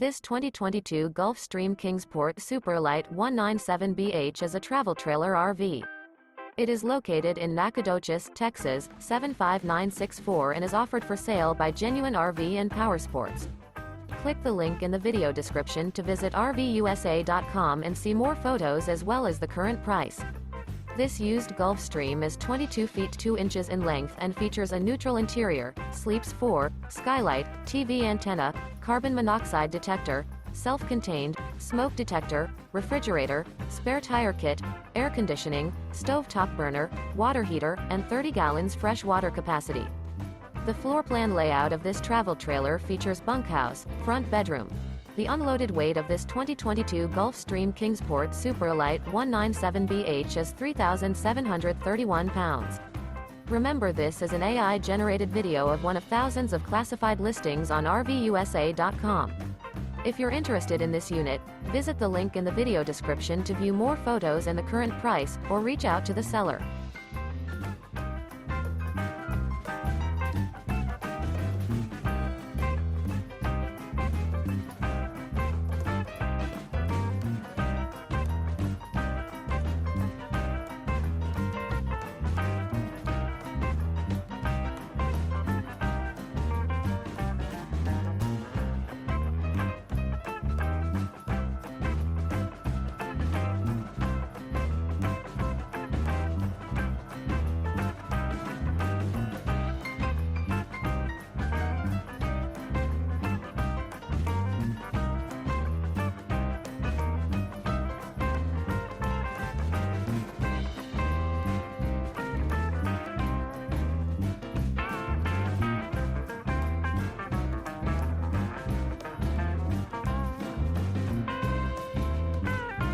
This 2022 Gulfstream Kingsport Super Lite 197BH is a travel trailer RV. It is located in Nacogdoches, Texas, 75964 and is offered for sale by Genuine RV and Powersports. Click the link in the video description to visit RVUSA.com and see more photos as well as the current price. This used Gulfstream is 22 feet 2 inches in length and features a neutral interior, sleeps 4, skylight, TV antenna, carbon monoxide detector, self-contained, smoke detector, refrigerator, spare tire kit, air conditioning, stovetop burner, water heater, and 30 gallons fresh water capacity. The floor plan layout of this travel trailer features bunkhouse, front bedroom. The unloaded weight of this 2022 Gulfstream Kingsport Super Lite 197BH is 3,731 pounds. Remember, this is an AI-generated video of one of thousands of classified listings on RVUSA.com. If you're interested in this unit, visit the link in the video description to view more photos and the current price, or reach out to the seller.